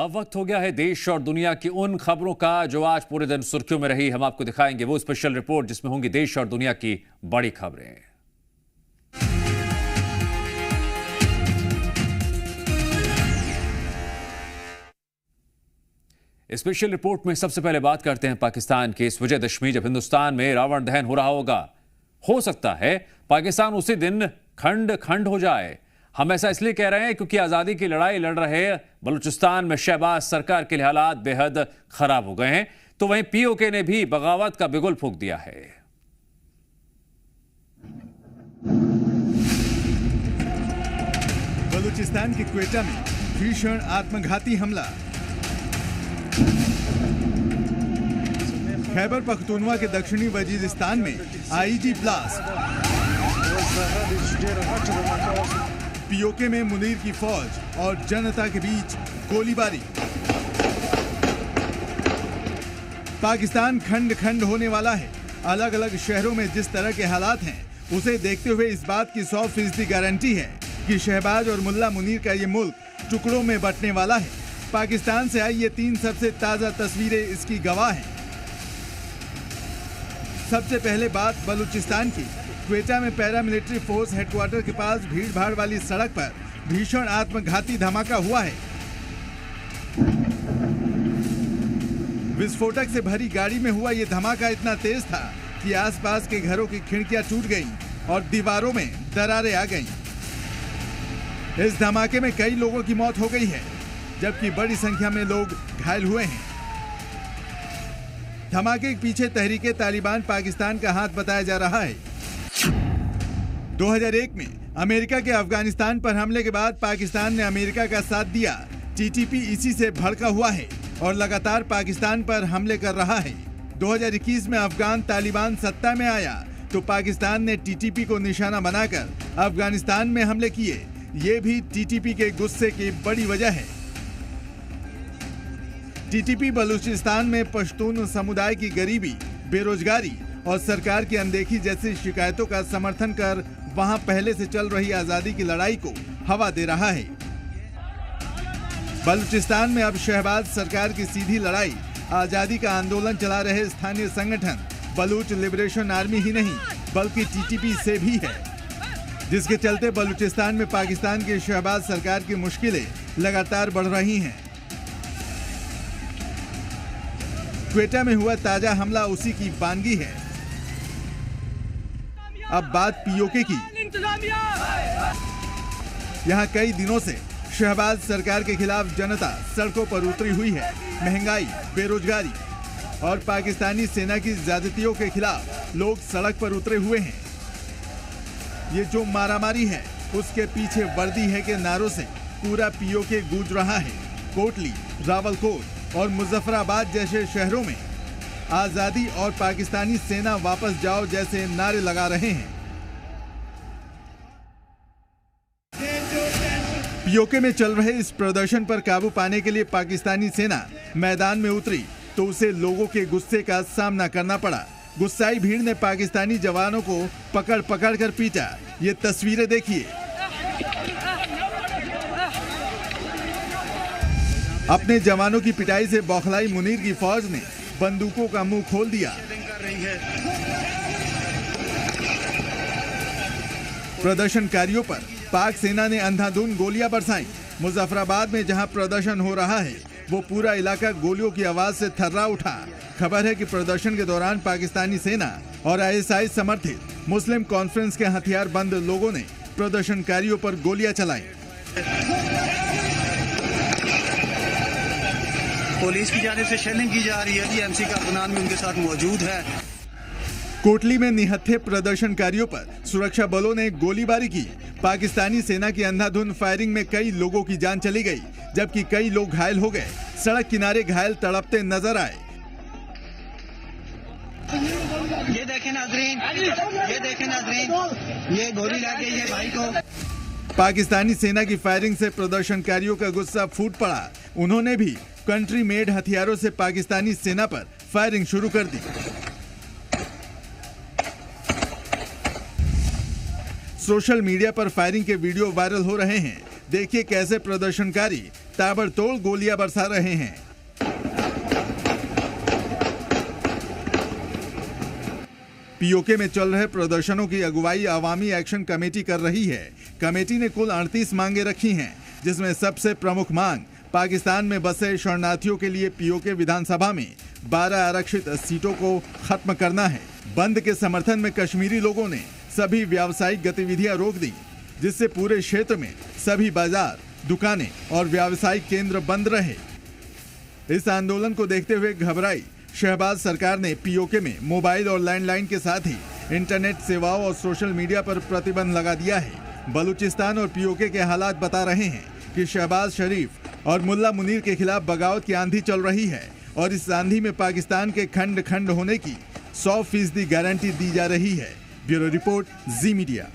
अब वक्त हो गया है देश और दुनिया की उन खबरों का जो आज पूरे दिन सुर्खियों में रही। हम आपको दिखाएंगे वो स्पेशल रिपोर्ट जिसमें होंगी देश और दुनिया की बड़ी खबरें। स्पेशल रिपोर्ट में सबसे पहले बात करते हैं पाकिस्तान की इस विजयदशमी, जब हिंदुस्तान में रावण दहन हो रहा होगा। हो सकता है पाकिस्तान उसी दिन खंड खंड हो जाए। हम ऐसा इसलिए कह रहे हैं क्योंकि आजादी की लड़ाई लड़ रहे बलूचिस्तान में शहबाज सरकार के लिए हालात बेहद खराब हो गए हैं, तो वहीं पीओके ने भी बगावत का बिगुल फूंक दिया है। बलूचिस्तान के क्वेटा में भीषण आत्मघाती हमला। खैबर पख्तूनवा के दक्षिणी वजीरिस्तान में आईडी ब्लास्ट। पीओके में मुनीर की फौज और जनता के बीच गोलीबारी। पाकिस्तान खंड खंड होने वाला है। अलग अलग शहरों में जिस तरह के हालात हैं, उसे देखते हुए इस बात की 100% गारंटी है कि शहबाज और मुल्ला मुनीर का ये मुल्क टुकड़ों में बंटने वाला है। पाकिस्तान से आई ये 3 सबसे ताजा तस्वीरें इसकी गवाह हैं। सबसे पहले बात बलूचिस्तान की। क्वेटा में पैरामिलिट्री फोर्स हेडक्वार्टर के पास भीड़ भाड़ वाली सड़क पर भीषण आत्मघाती धमाका हुआ है। विस्फोटक से भरी गाड़ी में हुआ यह धमाका इतना तेज था कि आसपास के घरों की खिड़कियां टूट गईं और दीवारों में दरारें आ गईं। इस धमाके में कई लोगों की मौत हो गई है, जबकि बड़ी संख्या में लोग घायल हुए हैं। धमाके के पीछे तहरीके तालिबान पाकिस्तान का हाथ बताया जा रहा है। 2001 में अमेरिका के अफगानिस्तान पर हमले के बाद पाकिस्तान ने अमेरिका का साथ दिया। टीटीपी इसी से भड़का हुआ है और लगातार पाकिस्तान पर हमले कर रहा है। 2021 में अफगान तालिबान सत्ता में आया तो पाकिस्तान ने टीटीपी को निशाना बनाकर अफगानिस्तान में हमले किए। ये भी टीटीपी के गुस्से की बड़ी वजह है। टीटीपी बलूचिस्तान में पश्तून समुदाय की गरीबी, बेरोजगारी और सरकार की अनदेखी जैसी शिकायतों का समर्थन कर वहां पहले से चल रही आजादी की लड़ाई को हवा दे रहा है। बलूचिस्तान में अब शहबाज सरकार की सीधी लड़ाई, आजादी का आंदोलन चला रहे स्थानीय संगठन बलूच लिबरेशन आर्मी ही नहीं बल्कि टीटीपी से भी है, जिसके चलते बलूचिस्तान में पाकिस्तान की शहबाज सरकार की मुश्किलें लगातार बढ़ रही हैं। क्वेटा में हुआ ताजा हमला उसी की बानगी है। अब बात पीओके की। यहाँ कई दिनों से शहबाज सरकार के खिलाफ जनता सड़कों पर उतरी हुई है। महंगाई, बेरोजगारी और पाकिस्तानी सेना की ज्यादतियों के खिलाफ लोग सड़क पर उतरे हुए हैं। ये जो मारामारी है उसके पीछे वर्दी है के नारों से पूरा पीओके गूंज रहा है। कोटली, रावलकोट और मुजफ्फराबाद जैसे शहरों में आजादी और पाकिस्तानी सेना वापस जाओ जैसे नारे लगा रहे हैं। पीओके में चल रहे इस प्रदर्शन पर काबू पाने के लिए पाकिस्तानी सेना मैदान में उतरी तो उसे लोगों के गुस्से का सामना करना पड़ा। गुस्साई भीड़ ने पाकिस्तानी जवानों को पकड़ पकड़ कर पीटा। ये तस्वीरें देखिए। अपने जवानों की पिटाई से बौखलाई मुनीर की फौज ने बंदूकों का मुंह खोल दिया। प्रदर्शनकारियों पर पाक सेना ने अंधाधुंध गोलियां बरसाई। मुजफ्फराबाद में जहां प्रदर्शन हो रहा है वो पूरा इलाका गोलियों की आवाज से थर्रा उठा। खबर है कि प्रदर्शन के दौरान पाकिस्तानी सेना और आईएसआई समर्थित मुस्लिम कॉन्फ्रेंस के हथियारबंद लोगों ने प्रदर्शनकारियों पर गोलियां चलाई। पुलिस की जानिब से शेलिंग की जा रही है। एमसी का अफगान भी उनके साथ मौजूद है। कोटली में निहत्थे प्रदर्शनकारियों पर सुरक्षा बलों ने गोलीबारी की। पाकिस्तानी सेना की अंधाधुंध फायरिंग में कई लोगों की जान चली गई, जबकि कई लोग घायल हो गए। सड़क किनारे घायल तड़पते नजर आए। ये देखें नाज़रीन, ये गोली लग गई है भाई को। पाकिस्तानी सेना की फायरिंग से प्रदर्शनकारियों का गुस्सा फूट पड़ा। उन्होंने भी कंट्री मेड हथियारों से पाकिस्तानी सेना पर फायरिंग शुरू कर दी। सोशल मीडिया पर फायरिंग के वीडियो वायरल हो रहे हैं। देखिए कैसे प्रदर्शनकारी ताबड़तोड़ गोलियां बरसा रहे हैं। पीओके में चल रहे प्रदर्शनों की अगुवाई अवामी एक्शन कमेटी कर रही है। कमेटी ने कुल 38 मांगे रखी हैं, जिसमें सबसे प्रमुख मांग पाकिस्तान में बसे शरणार्थियों के लिए पीओके विधानसभा में 12 आरक्षित सीटों को खत्म करना है। बंद के समर्थन में कश्मीरी लोगों ने सभी व्यावसायिक गतिविधियां रोक दी, जिससे पूरे क्षेत्र में सभी बाजार, दुकानें और व्यावसायिक केंद्र बंद रहे। इस आंदोलन को देखते हुए घबराई शहबाज सरकार ने पीओके में मोबाइल और लैंडलाइन के साथ ही इंटरनेट सेवाओं और सोशल मीडिया पर प्रतिबंध लगा दिया है। बलूचिस्तान और पीओके के हालात बता रहे हैं कि शहबाज शरीफ और मुल्ला मुनीर के खिलाफ बगावत की आंधी चल रही है और इस आंधी में पाकिस्तान के खंड खंड होने की 100% गारंटी दी जा रही है। ब्यूरो रिपोर्ट, जी मीडिया।